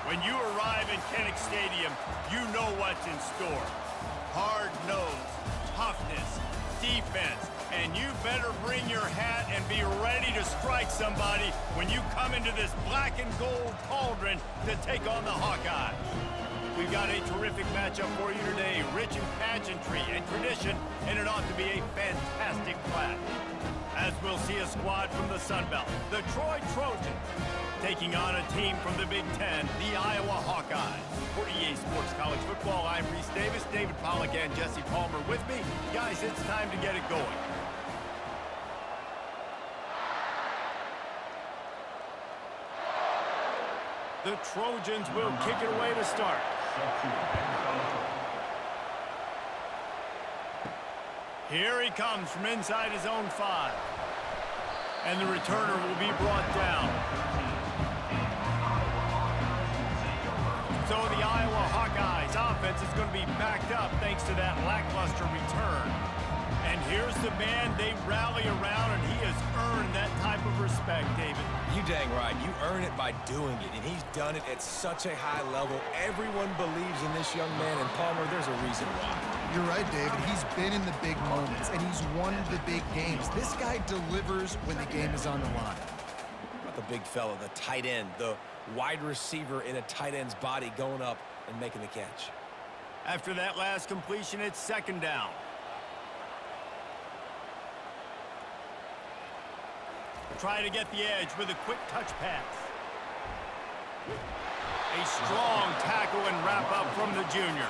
When you arrive in Kinnick Stadium, you know what's in store. Hard nose, toughness, defense, and you better bring your hat and be ready to strike somebody when you come into this black and gold cauldron to take on the Hawkeyes. We've got a terrific matchup for you today, rich in pageantry and tradition, and it ought to be a fantastic clash. As we'll see a squad from the Sun Belt, the Troy Trojans, taking on a team from the Big Ten, the Iowa Hawkeyes. For EA Sports College Football, I'm Reese Davis, David Pollack, and Jesse Palmer with me. Guys, it's time to get it going. The Trojans will kick it away to start. Here he comes from inside his own 5. And the returner will be brought down. So the Iowa Hawkeyes offense is going to be backed up thanks to that lackluster return. And here's the man they rally around, and he has earned that type of respect, David. You dang right. You earn it by doing it, and he's done it at such a high level. Everyone believes in this young man, and Palmer, there's a reason why. You're right, David. He's been in the big moments, and he's won the big games. This guy delivers when the game is on the line. Not the big fella, the tight end, the wide receiver in a tight end's body going up and making the catch. After that last completion, it's second down. Try to get the edge with a quick touch pass. A strong tackle and wrap up from the junior.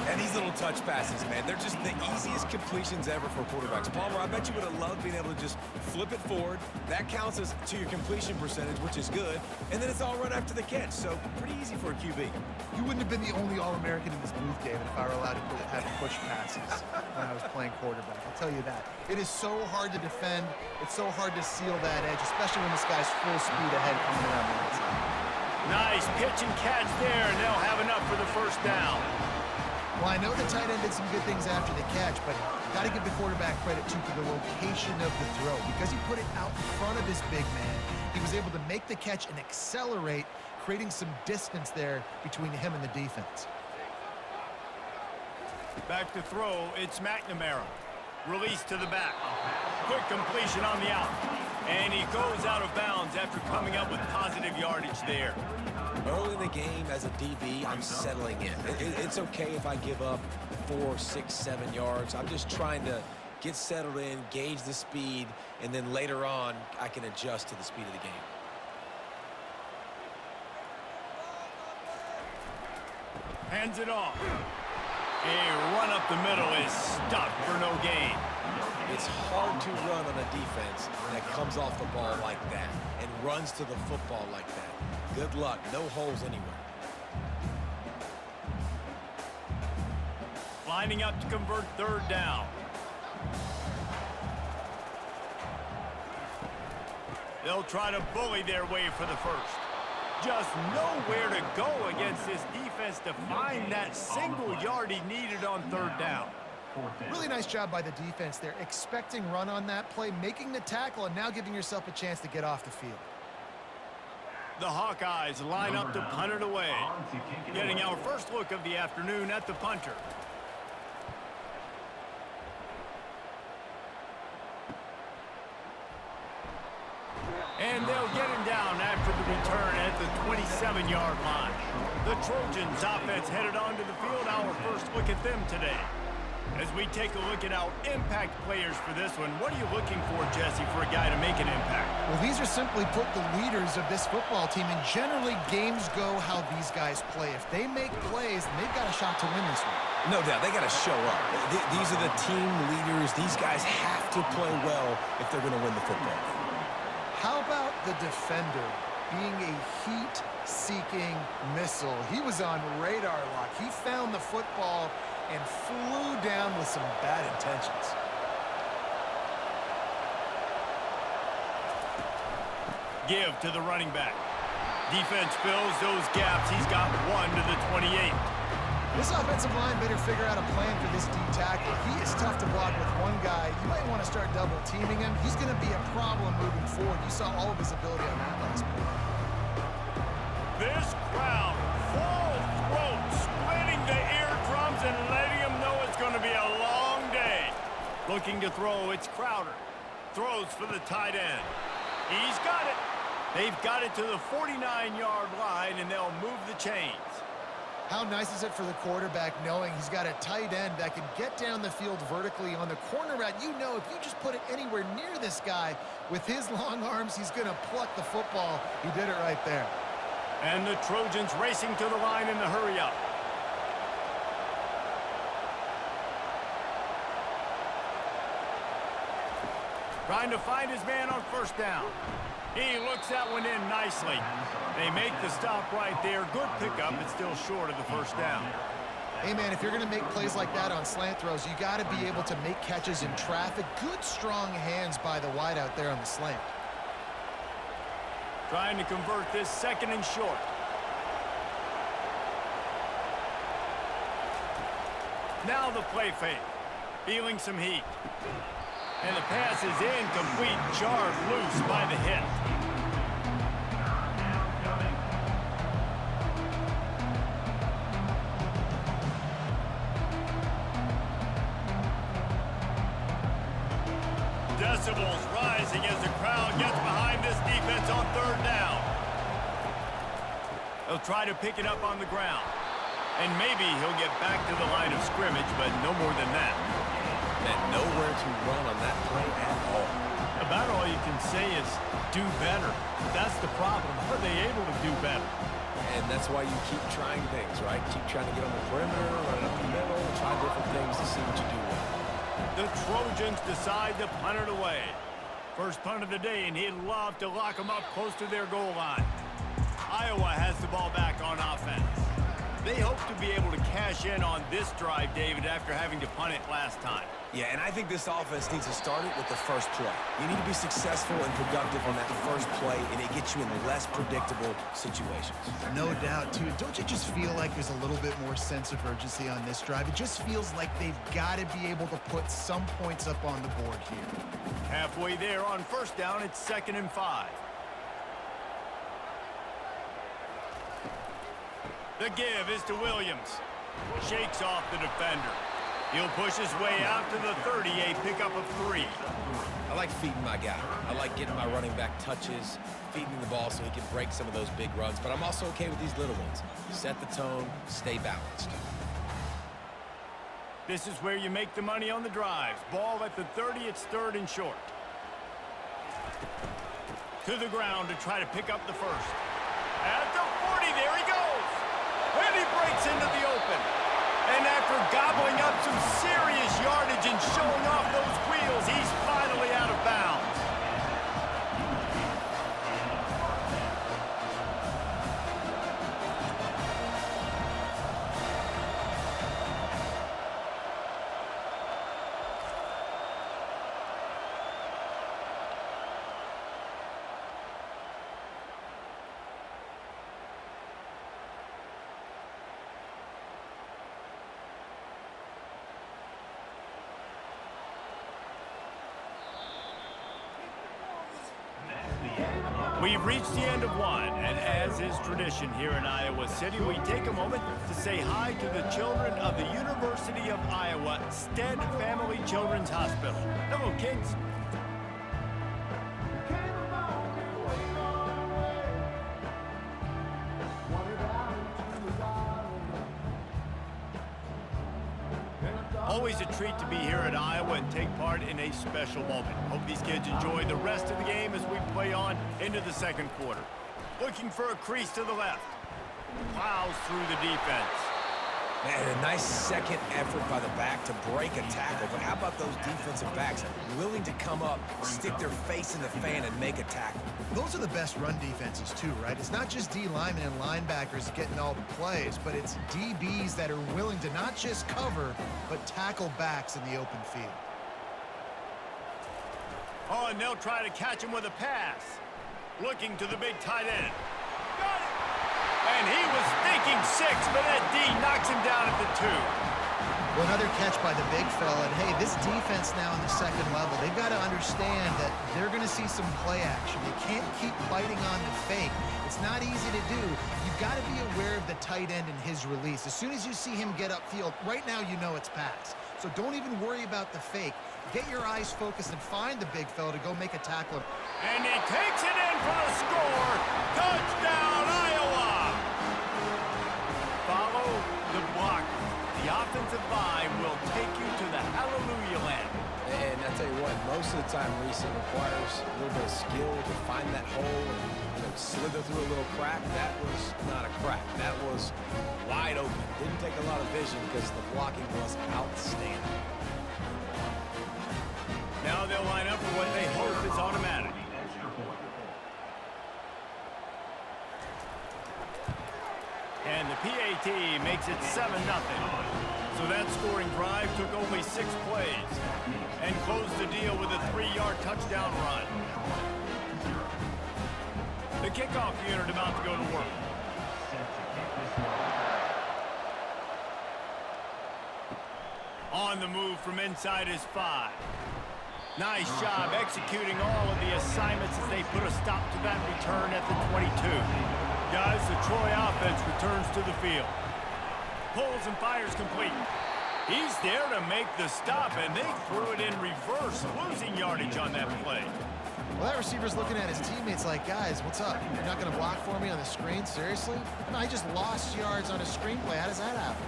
And these little touch passes, man, they're just the easiest completions ever for quarterbacks. Palmer, I bet you would have loved being able to just flip it forward. That counts as to your completion percentage, which is good. And then it's all run after the catch, so pretty easy for a QB. You wouldn't have been the only All-American in this booth, David, if I were allowed to have push passes when I was playing quarterback. I'll tell you that. It is so hard to defend. It's so hard to seal that edge, especially when this guy's full speed ahead coming around the outside. Nice pitch and catch there, and they'll have enough for the first down. Well, I know the tight end did some good things after the catch, but got to give the quarterback credit, too, for the location of the throw. Because he put it out in front of his big man, he was able to make the catch and accelerate, creating some distance there between him and the defense. Back to throw, it's McNamara. Release to the back. Quick completion on the out. And he goes out of bounds after coming up with positive yardage there. Early in the game, as a DB, I'm settling in. It's okay if I give up 4, 6, 7 yards. I'm just trying to get settled in, gauge the speed, and then later on, I can adjust to the speed of the game. Hands it off. A run up the middle is stuffed for no gain. It's hard to run on a defense that comes off the ball like that and runs to the football like that. Good luck. No holes anywhere. Lining up to convert third down. They'll try to bully their way for the first. Just nowhere to go against this defense to find that single yard he needed on third down. Really nice job by the defense there, expecting run on that play, making the tackle, and now giving yourself a chance to get off the field. The Hawkeyes line up to punt it away. Getting our first look of the afternoon at the punter. And they'll get him down after the return at the 27-yard line. The Trojans offense headed onto the field. Our first look at them today. As we take a look at our impact players for this one, what are you looking for, Jesse, for a guy to make an impact? Well, these are simply put the leaders of this football team, and generally games go how these guys play. If they make plays, then they've got a shot to win this one. No doubt, they got to show up. These are the team leaders. These guys have to play well if they're going to win the football game. How about the defender being a heat-seeking missile? He was on radar lock. He found the football and flew down with some bad intentions. Give to the running back. Defense fills those gaps. He's got one to the 28. This offensive line better figure out a plan for this D tackle. He is tough to block with one guy. You might want to start double teaming him. He's going to be a problem moving forward. You saw all of his ability on that last play. This crowd Looking to throw, it's Crowder. Throws for the tight end. He's got it. They've got it to the 49-yard line, and they'll move the chains. How nice is it for the quarterback knowing he's got a tight end that can get down the field vertically on the corner route? You know, if you just put it anywhere near this guy with his long arms, he's going to pluck the football. He did it right there. And the Trojans racing to the line in the hurry-up. Trying to find his man on first down. He looks that one in nicely. They make the stop right there. Good pickup, but still short of the first down. Hey, man, if you're going to make plays like that on slant throws, you got to be able to make catches in traffic. Good, strong hands by the wide out there on the slant. Trying to convert this second and short. Now the play fake. Feeling some heat. And the pass is incomplete, jarred loose by the hit. Decibels rising as the crowd gets behind this defense on third down. They'll try to pick it up on the ground. And maybe he'll get back to the line of scrimmage, but no more than that. And nowhere to run on that play at all. About all you can say is do better. But that's the problem. Are they able to do better? And that's why you keep trying things, right? Keep trying to get on the perimeter, run up the middle, try different things to see what you do well. The Trojans decide to punt it away. First punt of the day, and he'd love to lock them up close to their goal line. Iowa has the ball back on offense. They hope to be able to cash in on this drive, David, after having to punt it last time. Yeah, and I think this offense needs to start it with the first play. You need to be successful and productive on that first play, and it gets you in less predictable situations. No doubt, too. Don't you just feel like there's a little bit more sense of urgency on this drive? It just feels like they've got to be able to put some points up on the board here. Halfway there on first down, it's 2nd and 5. The give is to Williams. Shakes off the defender. He'll push his way out to the 30, a pickup of 3. I like feeding my guy. I like getting my running back touches, feeding the ball so he can break some of those big runs. But I'm also okay with these little ones. Set the tone, stay balanced. This is where you make the money on the drives. Ball at the 30, it's 3rd and short. To the ground to try to pick up the first. At the 40, there he goes. And he breaks into the open. And after gobbling up some serious yardage and showing off those wheels, he's finally out of bounds. We've reached the end of one, and as is tradition here in Iowa City, we take a moment to say hi to the children of the University of Iowa Stead Family Children's Hospital. Hello, kids. Always a treat to be here at Iowa and take part in a special moment. Hope these kids enjoy the rest of the game as we play on into the second quarter. Looking for a crease to the left. Plows through the defense. Man, a nice second effort by the back to break a tackle. But how about those defensive backs willing to come up, stick their face in the fan, and make a tackle? Those are the best run defenses, too, right? It's not just D linemen and linebackers getting all the plays, but it's DBs that are willing to not just cover, but tackle backs in the open field. Oh, and they'll try to catch him with a pass. Looking to the big tight end. Got it! And he was thinking 6, but that D knocks him down at the 2. Well, another catch by the big fella. And, hey, this defense now in the second level, they've got to understand that they're going to see some play action. They can't keep biting on the fake. It's not easy to do. You've got to be aware of the tight end and his release. As soon as you see him get upfield, right now you know it's pass. So don't even worry about the fake. Get your eyes focused and find the big fella to go make a tackle. And he takes it in for the score. Touchdown, Iowa! Follow the block. The offensive line will take you to the hallelujah land. And I tell you what, most of the time, Reese, it requires a little bit of skill to find that hole and slither through a little crack. That was not a crack. That was wide open. Didn't take a lot of vision because the blocking was outstanding. Now they'll line up for what they hope is automatic. And the PAT makes it 7-0. So that scoring drive took only 6 plays and closed the deal with a 3-yard touchdown run. The kickoff unit about to go to work. On the move from inside his 5. Nice job executing all of the assignments as they put a stop to that return at the 22. Guys, the Troy offense returns to the field. Pulls and fires complete. He's there to make the stop, and they threw it in reverse, losing yardage on that play. Well, that receiver's looking at his teammates like, guys, what's up? You're not going to block for me on the screen? Seriously? No, I just lost yards on a screen play. How does that happen?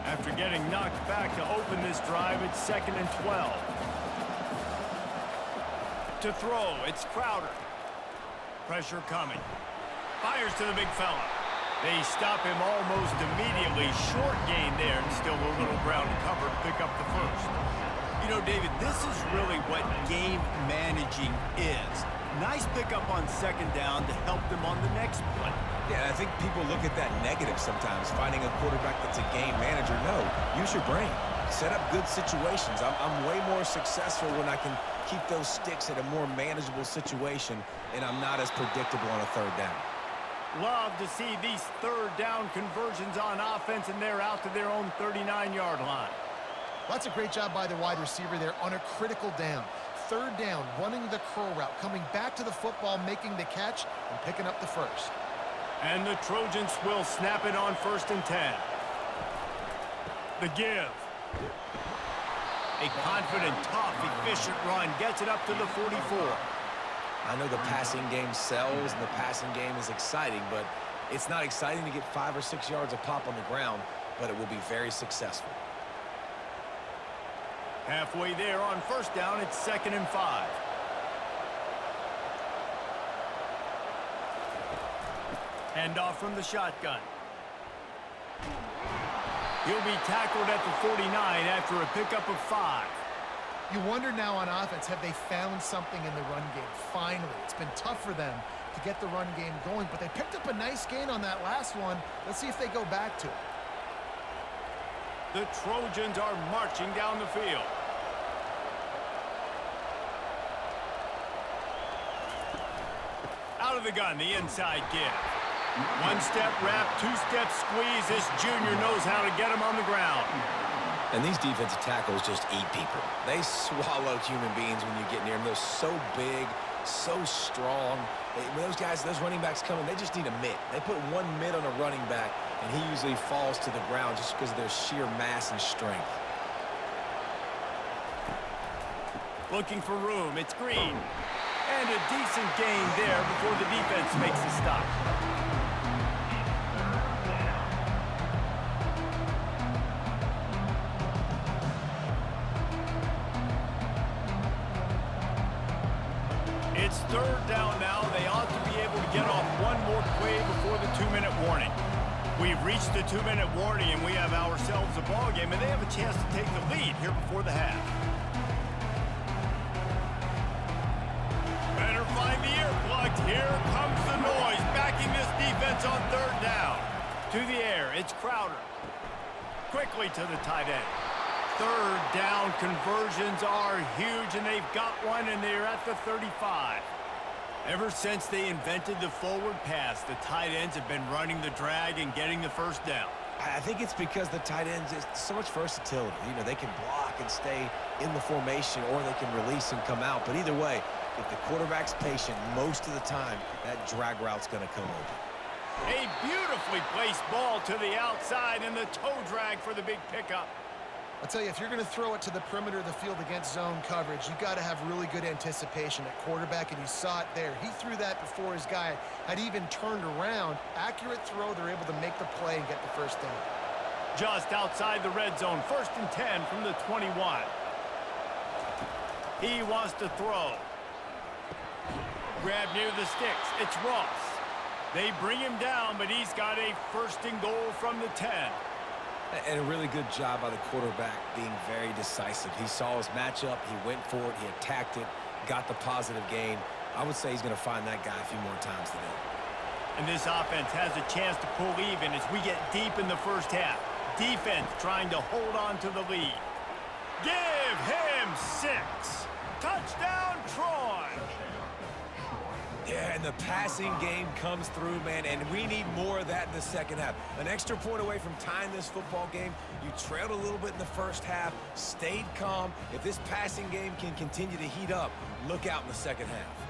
After getting knocked back to open this drive, it's 2nd and 12. To throw, it's Crowder. Pressure coming. Fires to the big fella. They stop him almost immediately. Short gain there, and still a little ground to cover to pick up the first. You know, David, this is really what game managing is. Nice pickup on 2nd down to help them on the next play. Yeah, I think people look at that negative sometimes, finding a quarterback that's a game manager. No, use your brain. Set up good situations. I'm way more successful when I can keep those sticks at a more manageable situation, and I'm not as predictable on a 3rd down. Love to see these 3rd down conversions on offense, and they're out to their own 39-yard line. Well, that's a great job by the wide receiver there on a critical down. 3rd down, running the curl route, coming back to the football, making the catch, and picking up the first. And the Trojans will snap it on 1st and 10. The give. A confident, tough, efficient run gets it up to the 44. I know the passing game sells and the passing game is exciting, but it's not exciting to get 5 or 6 yards a pop on the ground, but it will be very successful. Halfway there on 1st down, it's 2nd and 5. Handoff from the shotgun. He'll be tackled at the 49 after a pickup of 5. You wonder now on offense, have they found something in the run game? Finally, it's been tough for them to get the run game going, but they picked up a nice gain on that last one. Let's see if they go back to it. The Trojans are marching down the field. Out of the gun, the inside give. 1-step wrap, 2-step squeeze. This junior knows how to get him on the ground. And these defensive tackles just eat people. They swallow human beings when you get near them. They're so big, so strong. When those guys, those running backs come in, they just need a mitt. They put one mitt on a running back, and he usually falls to the ground just because of their sheer mass and strength. Looking for room, it's Green. And a decent gain there before the defense makes a stop. It's 3rd down now. They ought to be able to get off one more play before the 2-minute warning. We've reached the 2-minute warning, and we have ourselves a ball game, and they have a chance to take the lead here before the half. Better find the earplugs. Here comes the noise, backing this defense on 3rd down. To the air, it's Crowder. Quickly to the tight end. 3rd down conversions are huge, and they've got one, and they're at the 35. Ever since they invented the forward pass, the tight ends have been running the drag and getting the 1st down. I think it's because the tight ends, is so much versatility. You know, they can block and stay in the formation, or they can release and come out. But either way, if the quarterback's patient most of the time, that drag route's going to come open. A beautifully placed ball to the outside, and the toe drag for the big pickup. I'll tell you, if you're going to throw it to the perimeter of the field against zone coverage, you've got to have really good anticipation at quarterback, and you saw it there. He threw that before his guy had even turned around. Accurate throw, they're able to make the play and get the first down. Just outside the red zone, 1st and 10 from the 21. He wants to throw. Grab near the sticks. It's Ross. They bring him down, but he's got a 1st and goal from the 10. And a really good job by the quarterback being very decisive. He saw his matchup, he went for it, he attacked it, got the positive gain. I would say he's going to find that guy a few more times today. And this offense has a chance to pull even as we get deep in the first half. Defense trying to hold on to the lead. Give him 6. Touchdown, Troy! Yeah, and the passing game comes through, man, and we need more of that in the second half. An extra point away from tying this football game. You trailed a little bit in the first half, stayed calm. If this passing game can continue to heat up, look out in the second half.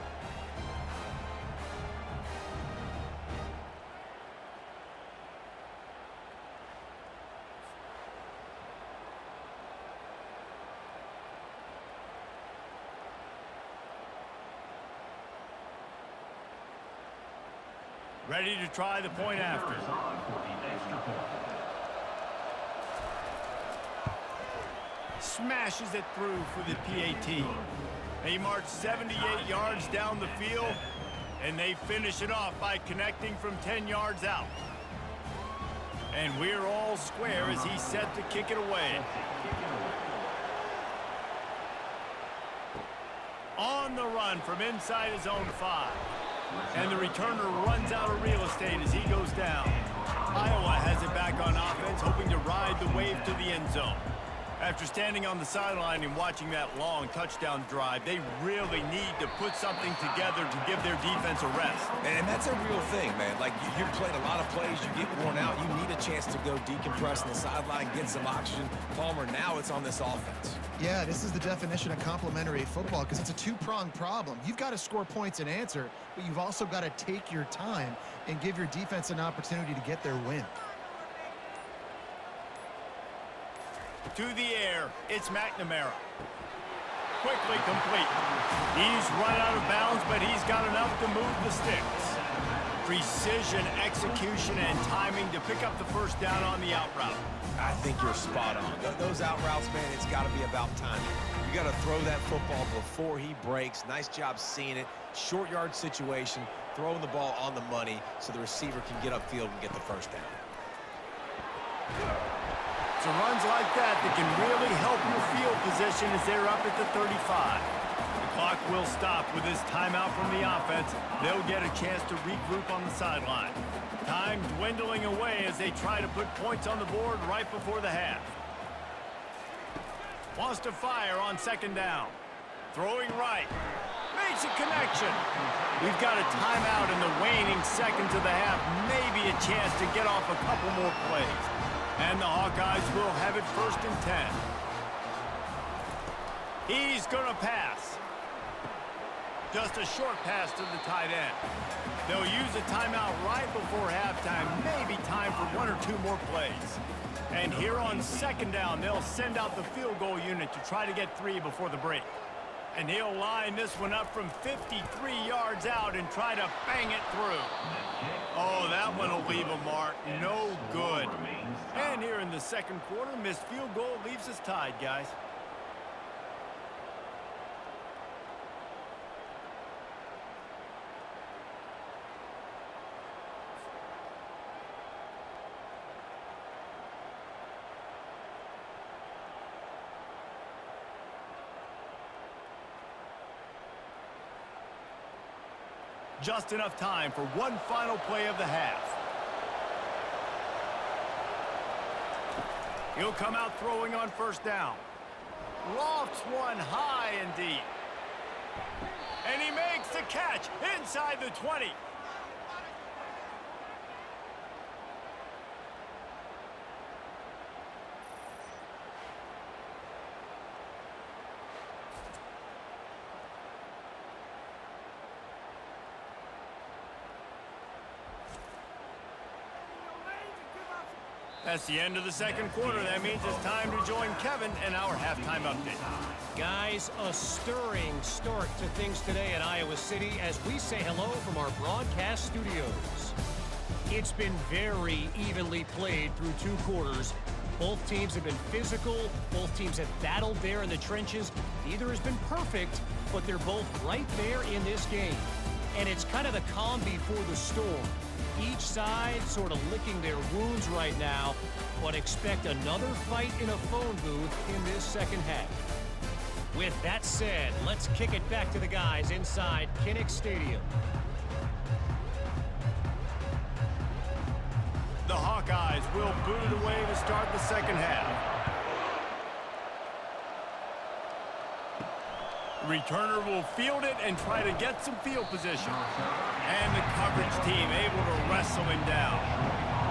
Ready to try the point after. Smashes it through for the PAT. They march 78 yards down the field, and they finish it off by connecting from 10 yards out. And we're all square as he's set to kick it away. On the run from inside his own 5. And the returner runs out of real estate as he goes down. Iowa has it back on offense, hoping to ride the wave to the end zone. After standing on the sideline and watching that long touchdown drive, they really need to put something together to give their defense a rest. And that's a real thing, man. Like, you played a lot of plays, you get worn out, you need a chance to go decompress on the sideline, get some oxygen. Palmer, now it's on this offense. Yeah, this is the definition of complementary football because it's a two-pronged problem. You've got to score points and answer, but you've also got to take your time and give your defense an opportunity to get their win. To the air, it's McNamara. Quickly complete. He's run out of bounds, but he's got enough to move the sticks. Precision, execution, and timing to pick up the first down on the out route. I think you're spot on. Those out routes, man, it's got to be about timing. You got to throw that football before he breaks. Nice job seeing it. Short yard situation, throwing the ball on the money so the receiver can get upfield and get the first down. So runs like that can really help your field position as they're up at the 35. The clock will stop with this timeout from the offense. They'll get a chance to regroup on the sideline. Time dwindling away as they try to put points on the board right before the half. Wants to fire on 2nd down. Throwing right. Makes a connection. We've got a timeout in the waning seconds of the half. Maybe a chance to get off a couple more plays. And the Hawkeyes will have it 1st and 10. He's going to pass. Just a short pass to the tight end. They'll use a timeout right before halftime. Maybe time for 1 or 2 more plays. And here on 2nd down, they'll send out the field goal unit to try to get 3 before the break. And he'll line this one up from 53 yards out and try to bang it through. Oh, that one will leave a mark. No good. And here in the 2nd quarter, missed field goal leaves us tied, guys. Just enough time for one final play of the half. He'll come out throwing on 1st down. Lofts one high and deep. And he makes the catch inside the 20. That's the end of the second quarter. That means it's time to join Kevin in our halftime update. Guys, a stirring start to things today at Iowa City as we say hello from our broadcast studios. It's been very evenly played through 2 quarters. Both teams have been physical. Both teams have battled there in the trenches. Neither has been perfect, but they're both right there in this game. And it's kind of the calm before the storm. Each side sort of licking their wounds right now, but expect another fight in a phone booth in this second half. With that said, let's kick it back to the guys inside Kinnick Stadium. The Hawkeyes will boot it away to start the second half. The returner will field it and try to get some field position. And the coverage team able to wrestle him down.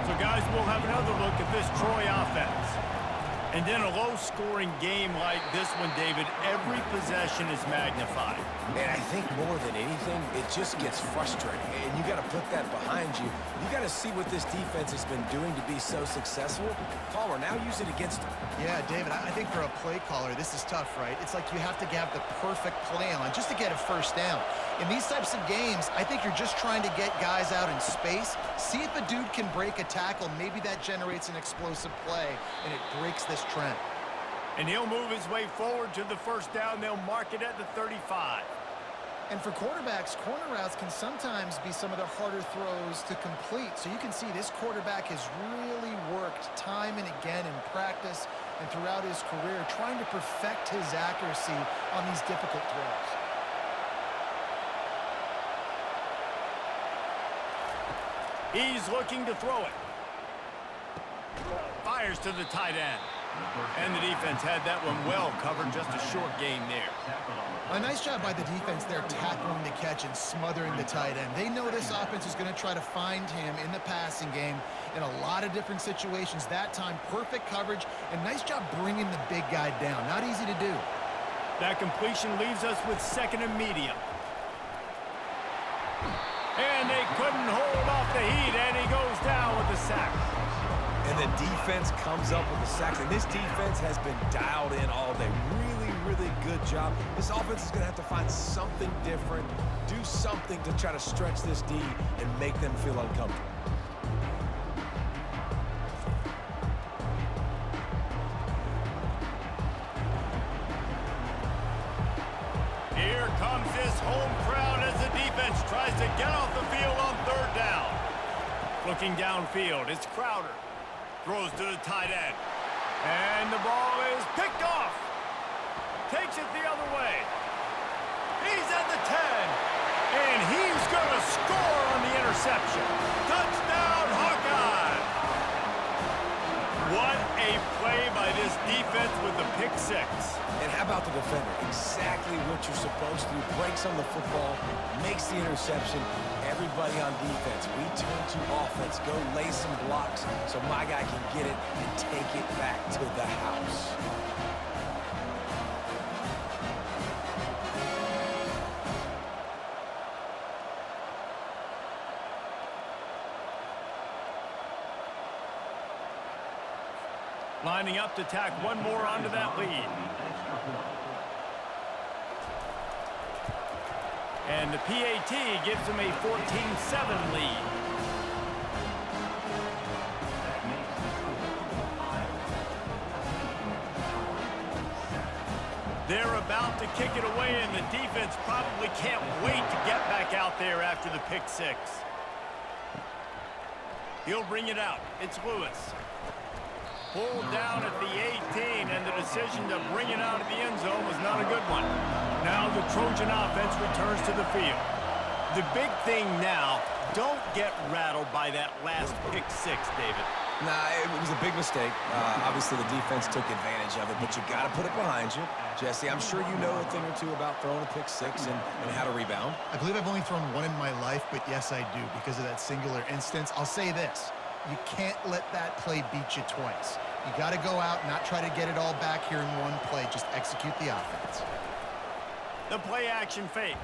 So guys, we'll have another look at this Troy offense. And in a low-scoring game like this one, David, every possession is magnified. And I think more than anything, it just gets frustrating. And you got to put that behind you. You got to see what this defense has been doing to be so successful. Palmer, now use it against them. Yeah, David, I think for a play caller, this is tough, right? It's like you have to have the perfect play on just to get a first down. In these types of games, I think you're just trying to get guys out in space, see if a dude can break a tackle. Maybe that generates an explosive play, and it breaks this trend. And he'll move his way forward to the first down. They'll mark it at the 35. And for quarterbacks, corner routes can sometimes be some of the harder throws to complete. So you can see this quarterback has really worked time and again in practice and throughout his career trying to perfect his accuracy on these difficult throws. He's looking to throw it. Fires to the tight end. And the defense had that one well covered, just a short gain there. A nice job by the defense there tackling the catch and smothering the tight end. They know this offense is going to try to find him in the passing game in a lot of different situations. That time, perfect coverage and nice job bringing the big guy down. Not easy to do. That completion leaves us with second and medium. And they couldn't hold off the heat, and he goes down with the sack. And the defense comes up with the sacks. And this defense has been dialed in all day. Really good job. This offense is going to have to find something different, do something to try to stretch this D and make them feel uncomfortable. Here comes this home crowd as the defense tries to get off the field on third down. Looking downfield, it's Crowder. Throws to the tight end. And the ball is picked off. Takes it the other way. He's at the 10. And he's going to score on the interception. Touchdown, Hawkeye! What a play by this defense with the pick six. And how about the defender? Exactly what you're supposed to do. Breaks on the football, makes the interception. Everybody on defense, we turn to offense. Go lay some blocks so my guy can get it and take it back to the house. Lining up to tack one more onto that lead. And the PAT gives them a 14-7 lead. They're about to kick it away, and the defense probably can't wait to get back out there after the pick six. He'll bring it out. It's Lewis. Pulled down at the 18, and the decision to bring it out of the end zone was not a good one. Now the Trojan offense returns to the field. The big thing now, don't get rattled by that last pick six, David. Nah, it was a big mistake. Obviously, the defense took advantage of it, but you got to put it behind you. Jesse, I'm sure you know a thing or two about throwing a pick six and how to rebound. I believe I've only thrown one in my life, but yes, I do because of that singular instance. I'll say this. You can't let that play beat you twice. You got to go out and not try to get it all back here in one play. Just execute the offense. The play action fake.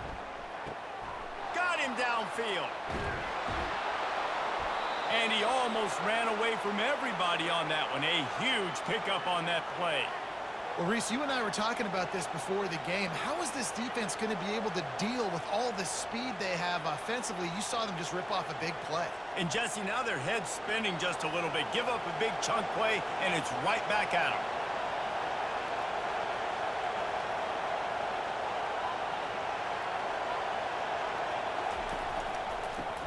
Got him downfield. And he almost ran away from everybody on that one. A huge pickup on that play. Well, Reese, you and I were talking about this before the game. How is this defense going to be able to deal with all the speed they have offensively? You saw them just rip off a big play. And, Jesse, now their head's spinning just a little bit. Give up a big chunk play, and it's right back at them.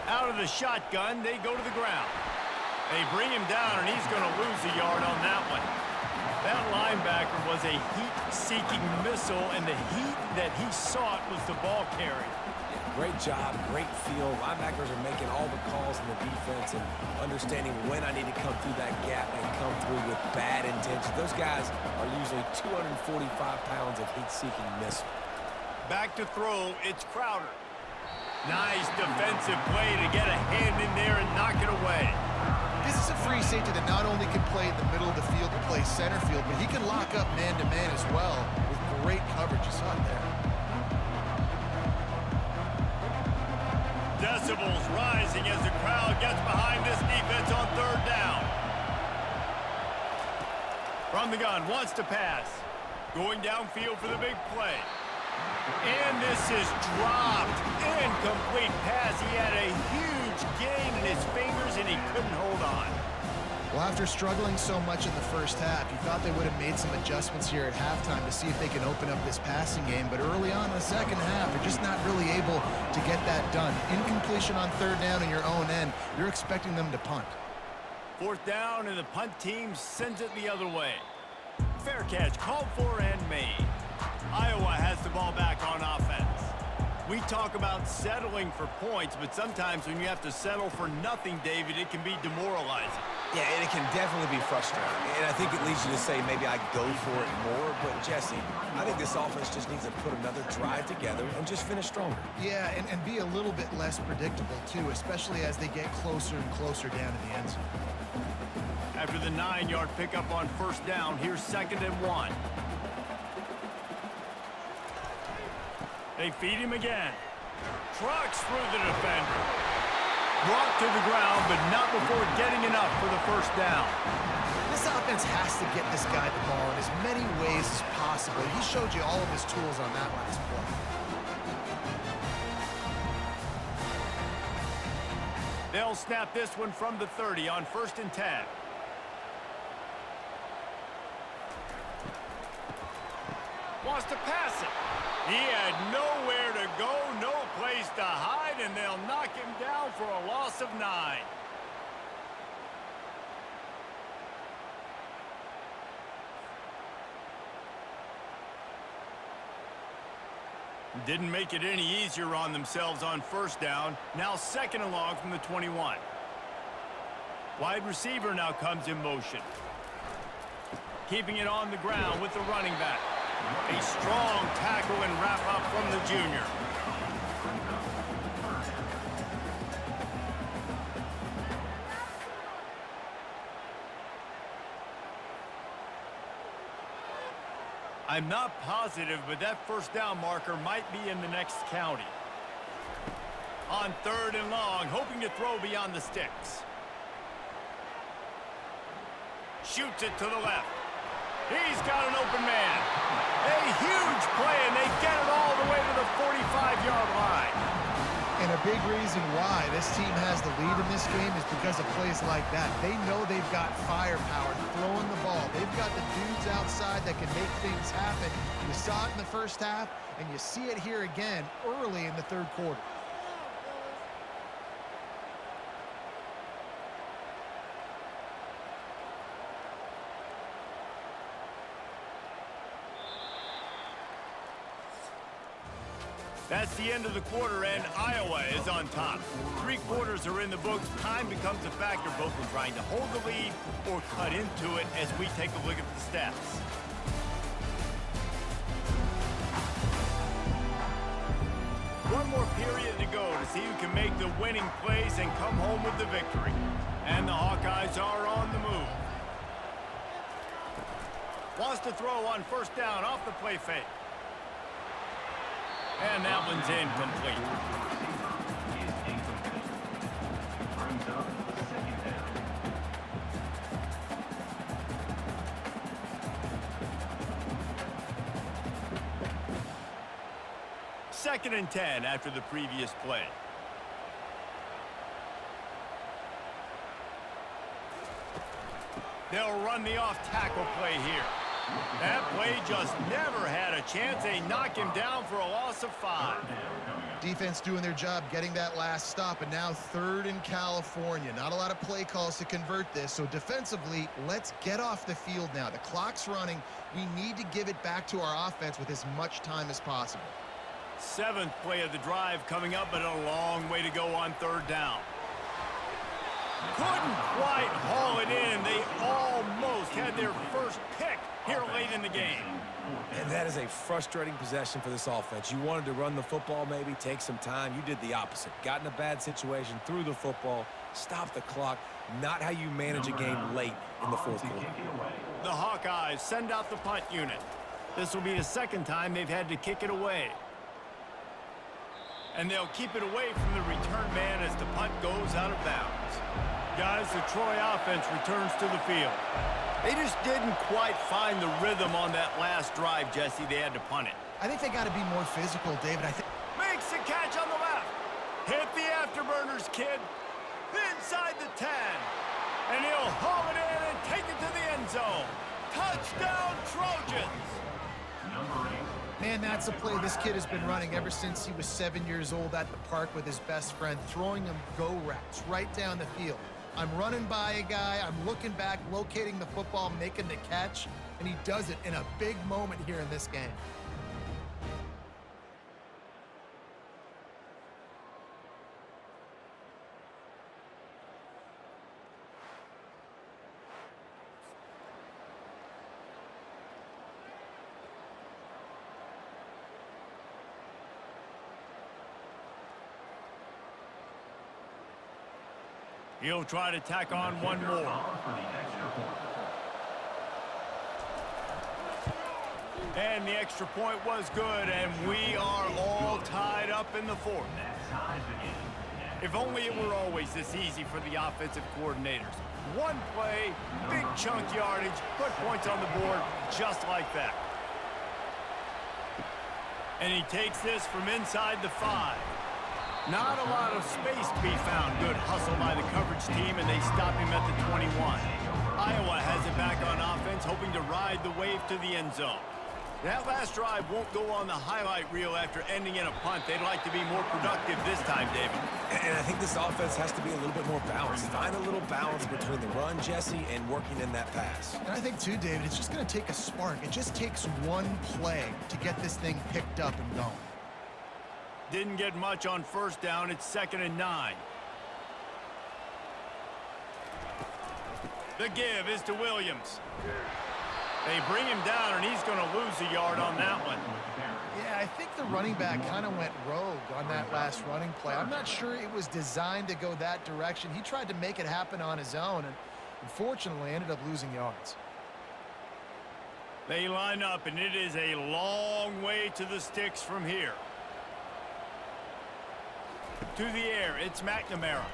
Out of the shotgun, they go to the ground. They bring him down, and he's going to lose a yard on that one. That linebacker was a heat-seeking missile, and the heat that he sought was the ball carrier. Yeah, great job, great feel. Linebackers are making all the calls in the defense and understanding when I need to come through that gap and come through with bad intentions. Those guys are usually 245 pounds of heat-seeking missile. Back to throw, it's Crowder. Nice defensive play to get a hand in there and knock it away. This is a free safety that not only can play in the middle of the field to play center field, but he can lock up man-to-man as well with great coverage. You saw it there. Decibels rising as the crowd gets behind this defense on third down. From the gun, wants to pass. Going downfield for the big play. And this is dropped. Incomplete pass. He had a huge gain in his fingers, and he couldn't hold on. Well, after struggling so much in the first half, you thought they would have made some adjustments here at halftime to see if they can open up this passing game. But early on in the second half, they're just not really able to get that done. Incompletion on third down in your own end, you're expecting them to punt. Fourth down, and the punt team sends it the other way. Fair catch, called for and made. Iowa has the ball back on offense. We talk about settling for points, but sometimes when you have to settle for nothing, David, it can be demoralizing. Yeah, and it can definitely be frustrating. And I think it leads you to say maybe I go for it more. But, Jesse, I think this offense just needs to put another drive together and just finish stronger. Yeah, and be a little bit less predictable, too, especially as they get closer and closer down to the end zone. After the 9-yard pickup on first down, here's 2nd and 1. They feed him again. Trucks through the defender. Brought to the ground, but not before getting enough for the first down. This offense has to get this guy the ball in as many ways as possible. He showed you all of his tools on that last play. They'll snap this one from the 30 on 1st and 10. Wants to pass it. He had nowhere to go, no place to hide, and they'll knock him down for a loss of 9. Didn't make it any easier on themselves on first down. Now 2nd and long from the 21. Wide receiver now comes in motion. Keeping it on the ground with the running back. A strong tackle and wrap up from the junior. I'm not positive, but that first down marker might be in the next county. On 3rd and long, hoping to throw beyond the sticks. Shoots it to the left. He's got an open man. A huge play, and they get it all the way to the 45-yard line. And a big reason why this team has the lead in this game is because of plays like that. They know they've got firepower throwing the ball. They've got the dudes outside that can make things happen. You saw it in the first half, and you see it here again early in the third quarter. That's the end of the quarter, and Iowa is on top. 3 quarters are in the books. Time becomes a factor both in trying to hold the lead or cut into it as we take a look at the stats. One more period to go to see who can make the winning plays and come home with the victory. And the Hawkeyes are on the move. Wants to throw on first down off the play fake. And that one's incomplete. 2nd and 10 after the previous play. They'll run the off-tackle play here. That play just never had a chance. They knock him down for a loss of 5. Defense doing their job getting that last stop, and now 3rd in California. Not a lot of play calls to convert this, so defensively, let's get off the field now. The clock's running. We need to give it back to our offense with as much time as possible. 7th play of the drive coming up, but a long way to go on 3rd down. Couldn't quite haul it in. They almost had their first pick here late in the game. And that is a frustrating possession for this offense. You wanted to run the football, maybe take some time. You did the opposite. Got in a bad situation, threw the football, stopped the clock. Not how you manage a game late in the 4th quarter. The Hawkeyes send out the punt unit. This will be the 2nd time they've had to kick it away. And they'll keep it away from the return man as the punt goes out of bounds. Guys, the Troy offense returns to the field. They just didn't quite find the rhythm on that last drive, Jesse. They had to punt it. I think they got to be more physical, David. Makes the catch on the left. Hit the afterburners, kid. Inside the 10. And he'll haul it in and take it to the end zone. Touchdown, Trojans. Man, that's a play this kid has been running ever since he was 7 years old at the park with his best friend, throwing him go routes right down the field. I'm running by a guy, I'm looking back, locating the football, making the catch, and he does it in a big moment here in this game. He'll try to tack on one more. And the extra point was good, and we are all tied up in the 4th. If only it were always this easy for the offensive coordinators. One play, big chunk yardage, put points on the board just like that. And he takes this from inside the 5. Not a lot of space to be found. Good hustle by the coverage team, and they stop him at the 21. Iowa has it back on offense, hoping to ride the wave to the end zone. That last drive won't go on the highlight reel after ending in a punt. They'd like to be more productive this time, David. And I think this offense has to be a little bit more balanced. Find a little balance between the run, Jesse, and working in that pass. And I think, too, David, it's just going to take a spark. It just takes one play to get this thing picked up and going. Didn't get much on 1st down. It's 2nd and 9. The give is to Williams. They bring him down, and he's going to lose a yard on that one. Yeah, I think the running back kind of went rogue on that last running play. I'm not sure it was designed to go that direction. He tried to make it happen on his own, and unfortunately ended up losing yards. They line up, and it is a long way to the sticks from here. To the air, it's McNamara.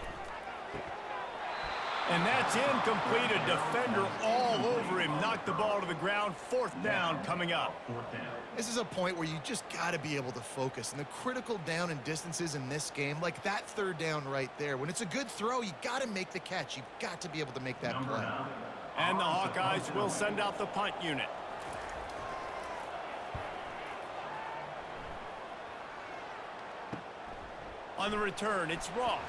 And that's incomplete. A defender all over him. Knocked the ball to the ground. 4th down coming up. This is a point where you just got to be able to focus. And the critical down and distances in this game, like that 3rd down right there, when it's a good throw, you got to make the catch. You've got to be able to make that play. And the Hawkeyes will send out the punt unit. On the return, it's Ross.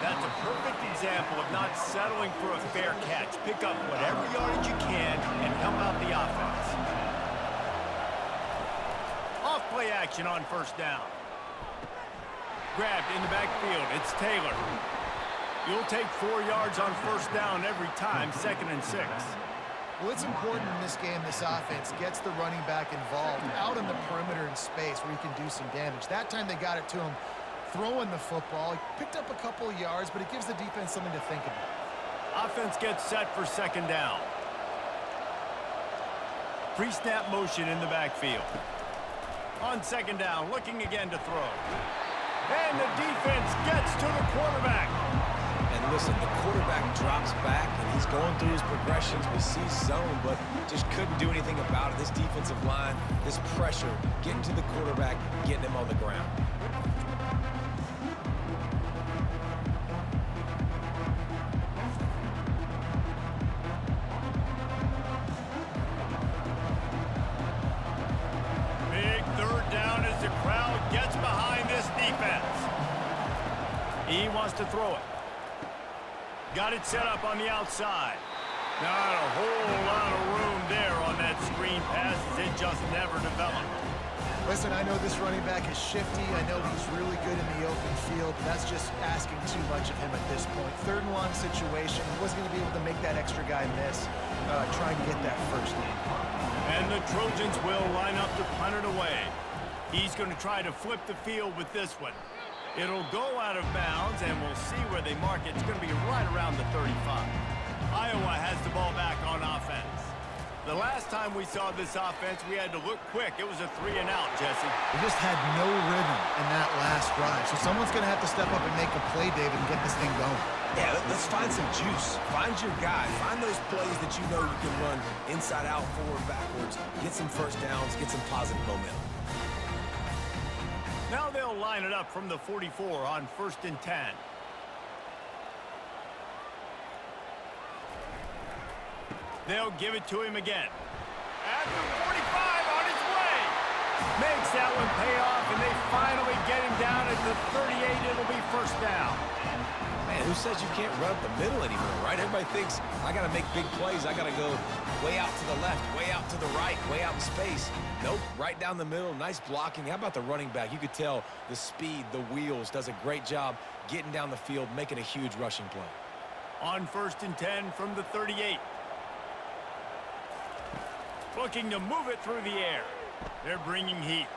That's a perfect example of not settling for a fair catch. Pick up whatever yardage you can and help out the offense. Off-play action on 1st down. Grabbed in the backfield. It's Taylor. You'll take 4 yards on 1st down every time, 2nd and 6. Well, it's important in this game, this offense gets the running back involved out on the perimeter in space where he can do some damage. That time they got it to him throwing the football. He picked up a couple of yards, but it gives the defense something to think about. Offense gets set for 2nd down. Pre-snap motion in the backfield. On 2nd down, looking again to throw. And the defense gets to the quarterback. And Listen, the quarterback drops back, and he's going through his progressions. We see zone, but just couldn't do anything about it. This defensive line, this pressure, getting to the quarterback, getting him on the ground. Big third down as the crowd gets behind this defense. He wants to throw it. Got it set up on the outside. Not a whole lot of room there on that screen pass as it just never developed. Listen, I know this running back is shifty. I know he's really good in the open field. But that's just asking too much of him at this point. Third and long situation. He wasn't going to be able to make that extra guy miss trying to get that first down. And the Trojans will line up to punt it away. He's going to try to flip the field with this one. It'll go out of bounds, and we'll see where they mark it. It's going to be right around the 35. Iowa has the ball back on offense. The last time we saw this offense, we had to look quick. It was a 3-and-out, Jesse. They just had no rhythm in that last drive. So someone's going to have to step up and make a play, David, and get this thing going. Yeah, let's find some juice. Find your guy. Find those plays that you know you can run inside out, forward, backwards. Get some first downs. Get some positive momentum. Now they'll line it up from the 44 on 1st and 10. They'll give it to him again. At the 45 on his way. Makes that one pay off, and they finally get him down at the 38. It'll be first down. Man, who says you can't run up the middle anymore, right? Everybody thinks, I got to make big plays. I got to go way out to the left, way out to the right, way out in space. Nope, right down the middle, nice blocking. How about the running back? You could tell the speed, the wheels, does a great job getting down the field, making a huge rushing play. On 1st and 10 from the 38. Looking to move it through the air. They're bringing heat.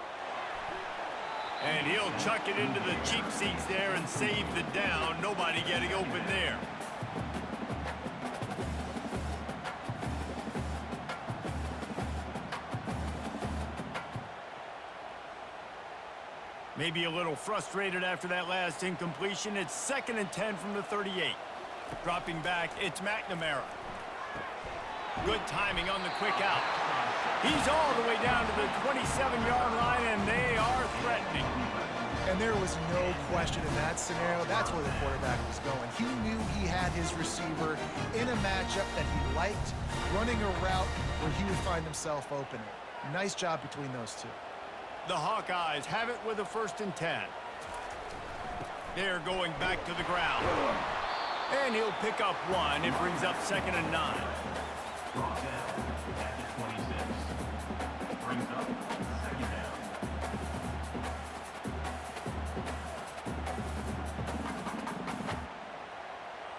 And he'll chuck it into the cheap seats there and save the down. Nobody getting open there. Maybe a little frustrated after that last incompletion. It's 2nd and 10 from the 38. Dropping back, it's McNamara. Good timing on the quick out. He's all the way down to the 27-yard line, and they are threatening. And there was no question in that scenario. That's where the quarterback was going. He knew he had his receiver in a matchup that he liked, running a route where he would find himself opening. Nice job between those two. The Hawkeyes have it with a 1st and 10. They're going back to the ground. And he'll pick up one. It brings up 2nd and 9.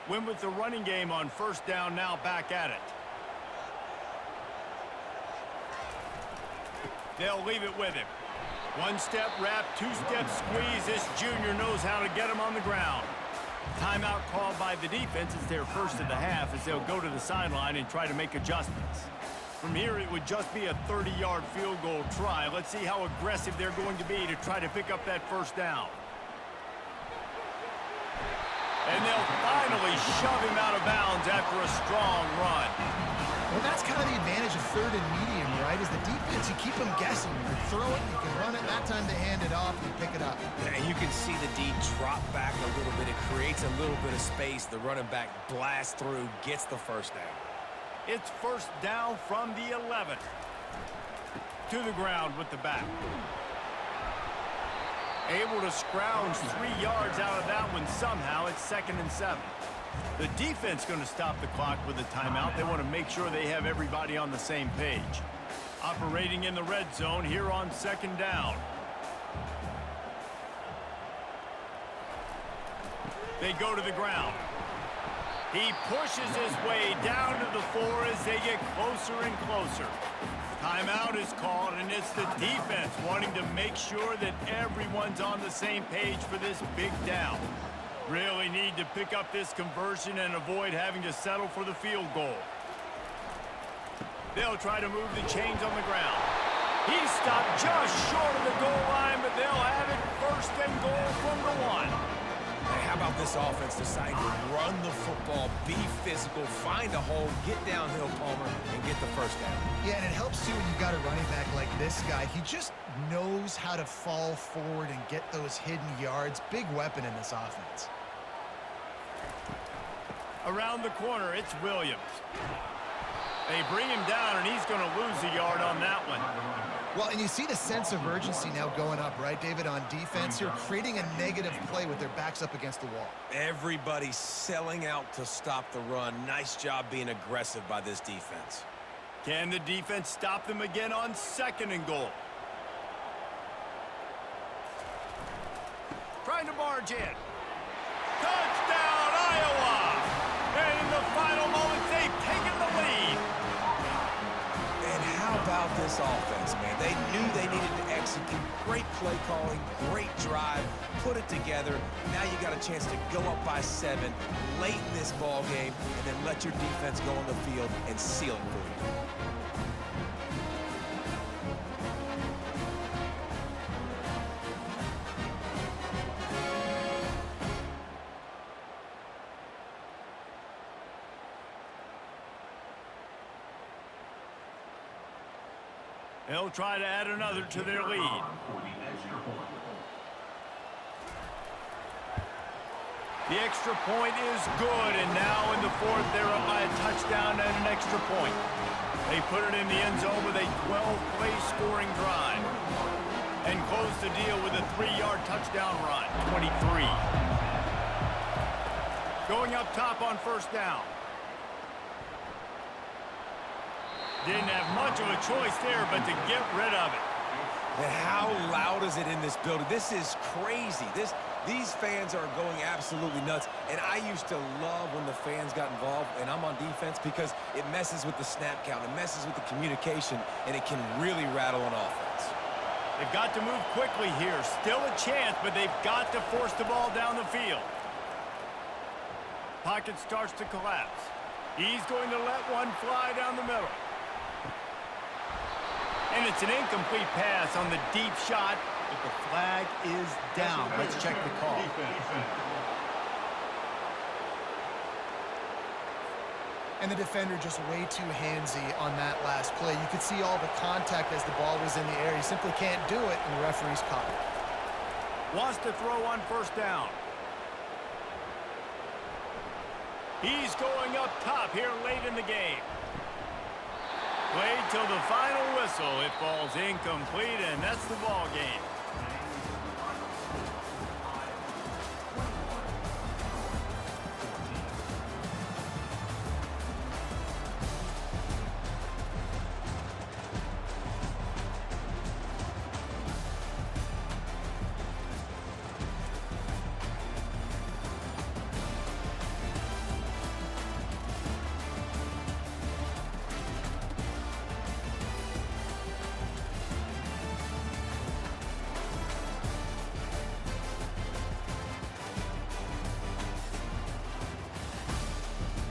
Win with the running game on 1st down, now back at it. They'll leave it with him. One-step wrap, two-step squeeze. This junior knows how to get him on the ground. Timeout called by the defense is their first of the half as they'll go to the sideline and try to make adjustments. From here, it would just be a 30-yard field goal try. Let's see how aggressive they're going to be to try to pick up that first down. And they'll finally shove him out of bounds after a strong run. Well, that's kind of the advantage of 3rd and medium, right? Is the defense, you keep them guessing. You can throw it, you can run it. That time they hand it off, you pick it up. Yeah, and you can see the D drop back a little bit. It creates a little bit of space. The running back blasts through, gets the first down. It's 1st down from the 11. To the ground with the back. Able to scrounge 3 yards out of that one somehow. It's 2nd and 7. The defense going to stop the clock with a timeout. They want to make sure they have everybody on the same page. Operating in the red zone here on 2nd down. They go to the ground. He pushes his way down to the 4 as they get closer and closer. Timeout is called, and it's the defense wanting to make sure that everyone's on the same page for this big down. Really need to pick up this conversion and avoid having to settle for the field goal. They'll try to move the chains on the ground. He stopped just short of the goal line, but they'll have it 1st and goal from the 1. Hey, how about about this offense deciding to run the football, be physical, find a hole, get downhill, Palmer, and get the first down. Yeah, and it helps too when you've got a running back like this guy. He just knows how to fall forward and get those hidden yards. Big weapon in this offense. Around the corner, it's Williams. They bring him down, and he's going to lose a yard on that one. Well, and you see the sense of urgency now going up, right, David, on defense here, creating a negative play with their backs up against the wall. Everybody's selling out to stop the run. Nice job being aggressive by this defense. Can the defense stop them again on 2nd and goal? Trying to barge in. Touchdown, Iowa! And in the final moments, they've taken the lead. And how about this offense, man? They knew they needed to execute. Great play calling, great drive, put it together. Now you got a chance to go up by 7 late in this ball game and then let your defense go on the field and seal it for you. They'll try to add another to their lead. The extra point is good, and now in the 4th, they're up by a touchdown and an extra point. They put it in the end zone with a 12-play scoring drive and close the deal with a 3-yard touchdown run, 23. Going up top on 1st down. Didn't have much of a choice there, but to get rid of it. And how loud is it in this building? This is crazy. These fans are going absolutely nuts. And I used to love when the fans got involved, and I'm on defense, because it messes with the snap count. It messes with the communication, and it can really rattle an offense. They've got to move quickly here. Still a chance, but they've got to force the ball down the field. Pocket starts to collapse. He's going to let one fly down the middle. And it's an incomplete pass on the deep shot, but the flag is down. Let's check the call. And the defender just way too handsy on that last play. You could see all the contact as the ball was in the air. He simply can't do it, and the referee's caught it. Wants to throw on 1st down. He's going up top here late in the game. Played till the final whistle. It falls incomplete, and that's the ball game.